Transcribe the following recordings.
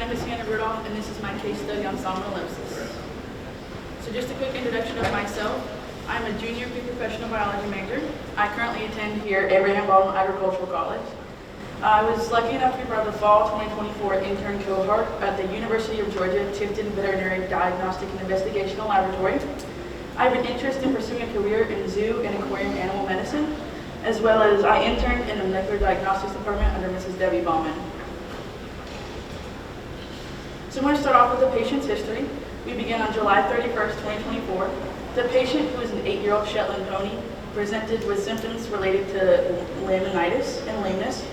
name is Rudolph, and this is my case study on salmonellosis. So just a quick introduction of myself. I'm a junior pre-professional biology major. I currently attend here at Abraham Baldwin Agricultural College. I was lucky enough to be part of the fall 2024 intern cohort at the University of Georgia Tifton Veterinary Diagnostic and Investigational Laboratory. I have an interest in pursuing a career in zoo and aquarium animal medicine, as well as I interned in the molecular diagnostics department under Mrs. Debbie Baumann. So I'm going to start off with the patient's history. We begin on July 31st, 2024. The patient, who is an 8-year-old Shetland pony, presented with symptoms related to laminitis and lameness.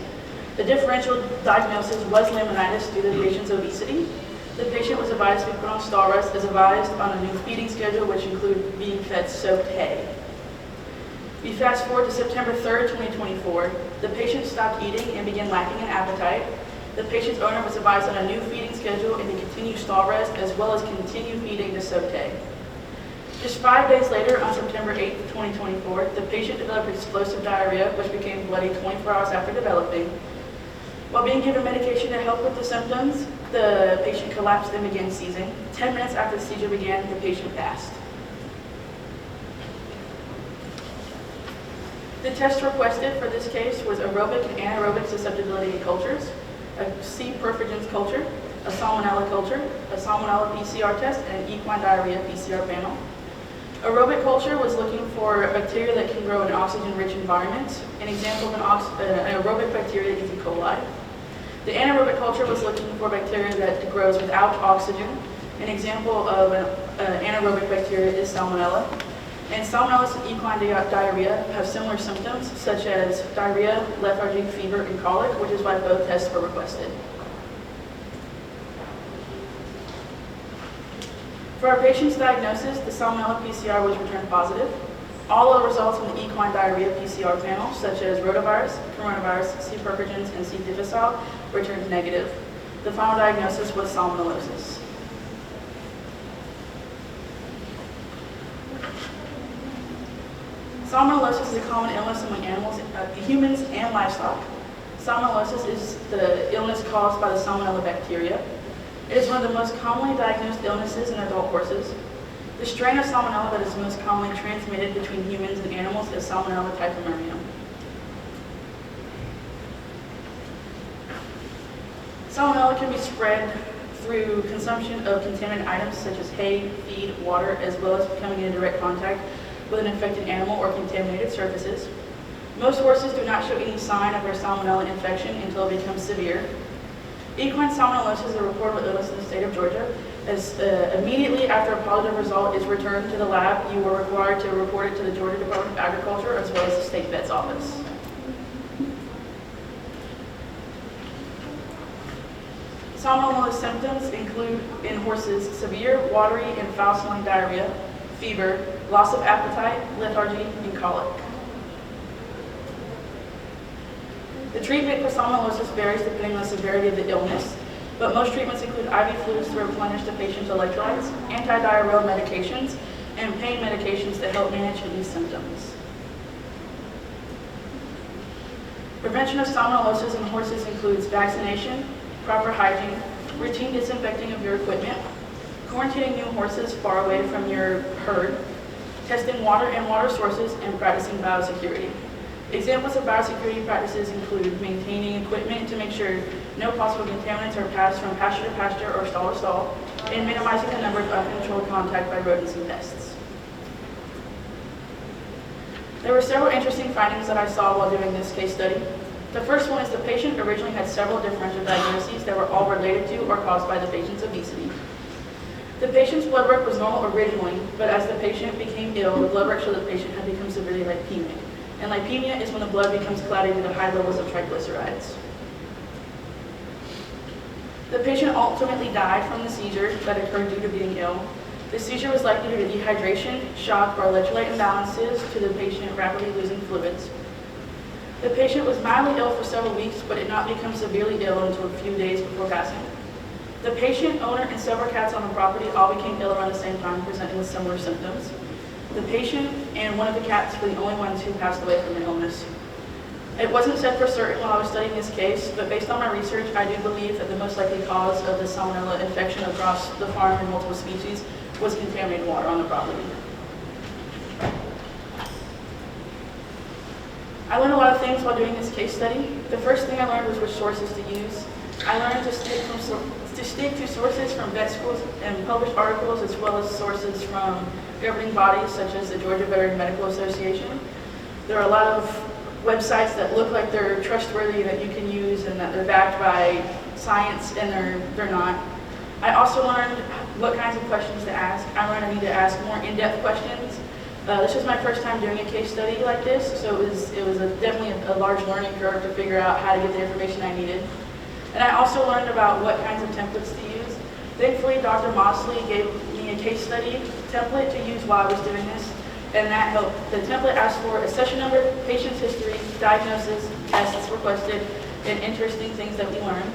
The differential diagnosis was laminitis due to the patient's obesity. The patient was advised to be put on stall rest as advised on a new feeding schedule, which included being fed soaked hay. We fast forward to September 3rd, 2024. The patient stopped eating and began lacking in appetite. The patient's owner was advised on a new feeding schedule and to continue stall rest as well as continue feeding the soaked hay. Just 5 days later, on September 8th, 2024, the patient developed explosive diarrhea, which became bloody 24 hours after developing. While being given medication to help with the symptoms, the patient collapsed and began seizing. 10 minutes after the seizure began, the patient passed. The test requested for this case was aerobic and anaerobic susceptibility cultures, a C. perfringens culture, a salmonella culture, a salmonella PCR test, and an equine diarrhea PCR panel. Aerobic culture was looking for bacteria that can grow in oxygen-rich environments. An example of an aerobic bacteria is E. coli. The anaerobic culture was looking for bacteria that grows without oxygen. An example of an anaerobic bacteria is salmonella. And salmonella and equine diarrhea have similar symptoms, such as diarrhea, lethargy, fever, and colic, which is why both tests were requested. For our patient's diagnosis, the salmonella PCR was returned positive. All of the results in the equine diarrhea PCR panel, such as rotavirus, coronavirus, C. perfringens, and C. difficile, returned negative. The final diagnosis was salmonellosis. Salmonellosis is a common illness among animals, humans and livestock. Salmonellosis is the illness caused by the salmonella bacteria. It is one of the most commonly diagnosed illnesses in adult horses. The strain of salmonella that is most commonly transmitted between humans and animals is Salmonella typhimurium. Salmonella can be spread through consumption of contaminated items such as hay, feed, water, as well as coming in direct contact with an infected animal or contaminated surfaces. Most horses do not show any sign of their salmonella infection until it becomes severe. Equine salmonellosis is a reportable illness in the state of Georgia. As immediately after a positive result is returned to the lab, you are required to report it to the Georgia Department of Agriculture as well as the state vet's office. Salmonella symptoms include in horses severe, watery, and foul-smelling diarrhea, fever, loss of appetite, lethargy, and colic. The treatment for salmonellosis varies depending on the severity of the illness, but most treatments include IV fluids to replenish the patient's electrolytes, antidiarrheal medications, and pain medications to help manage these symptoms. Prevention of salmonellosis in horses includes vaccination, proper hygiene, routine disinfecting of your equipment, quarantining new horses far away from your herd, testing water and water sources, and practicing biosecurity. Examples of biosecurity practices include maintaining equipment to make sure no possible contaminants are passed from pasture to pasture or stall to stall, and minimizing the number of uncontrolled contact by rodents and pests. There were several interesting findings that I saw while doing this case study. The first one is the patient originally had several differential diagnoses that were all related to or caused by the patient's obesity. The patient's blood work was normal originally, but as the patient became ill, the blood work showed the patient had become severely lipemic. And lipemia is when the blood becomes cloudy due to high levels of triglycerides. The patient ultimately died from the seizure that occurred due to being ill. The seizure was likely due to dehydration, shock, or electrolyte imbalances to the patient rapidly losing fluids. The patient was mildly ill for several weeks, but did not become severely ill until a few days before passing. The patient, owner, and several cats on the property all became ill around the same time, presenting with similar symptoms. The patient and one of the cats were the only ones who passed away from the illness. It wasn't said for certain while I was studying this case, but based on my research, I do believe that the most likely cause of the salmonella infection across the farm and multiple species was contaminated water on the property. I learned a lot of things while doing this case study. The first thing I learned was which sources to use. I learned to stick to sources from vet schools and published articles, as well as sources from governing bodies such as the Georgia Veterinary Medical Association. There are a lot of websites that look like they're trustworthy, that you can use, and that they're backed by science, and they're not. I also learned what kinds of questions to ask. I learned I need to ask more in-depth questions. This was my first time doing a case study like this, so it was definitely a large learning curve to figure out how to get the information I needed. And I also learned about what kinds of templates to use. Thankfully, Dr. Mosley gave me a case study template to use while I was doing this, and that helped. The template asked for a session number, patient's history, diagnosis, tests requested, and interesting things that we learned.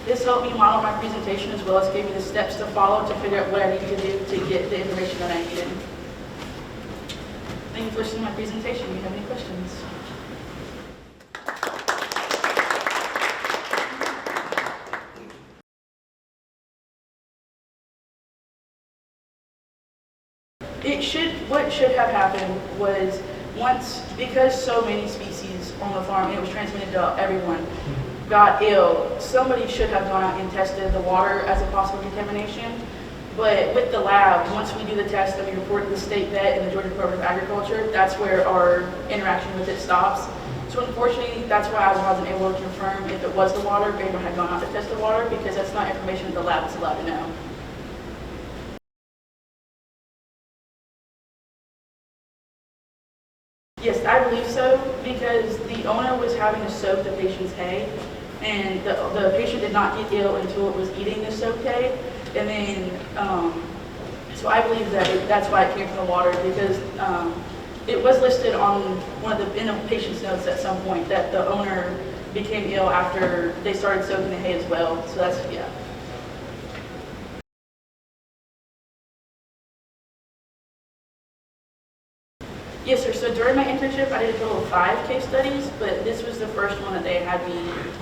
This helped me model my presentation, as well as gave me the steps to follow to figure out what I needed to do to get the information that I needed. Thank you for listening to my presentation. Do you have any questions? What should have happened was, because so many species on the farm, and it was transmitted to everyone, got ill, somebody should have gone out and tested the water as a possible contamination. But with the lab, once we do the test and we report to the state vet and the Georgia Department of Agriculture, that's where our interaction with it stops. So unfortunately, that's why I wasn't able to confirm if it was the water, if anyone had gone out to test the water, because that's not information that the lab is allowed to know. Yes, I believe so, because the owner was having to soak the patient's hay, and the patient did not get ill until it was eating the soaked hay. And then, so I believe that that's why it came from the water, because it was listed on in the patient's notes at some point that the owner became ill after they started soaking the hay as well. So that's, yeah. Yes, sir. So during my internship, I did a total of 5 case studies, but this was the first one that they had me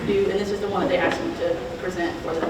do, and this is the one that they asked me to present for them.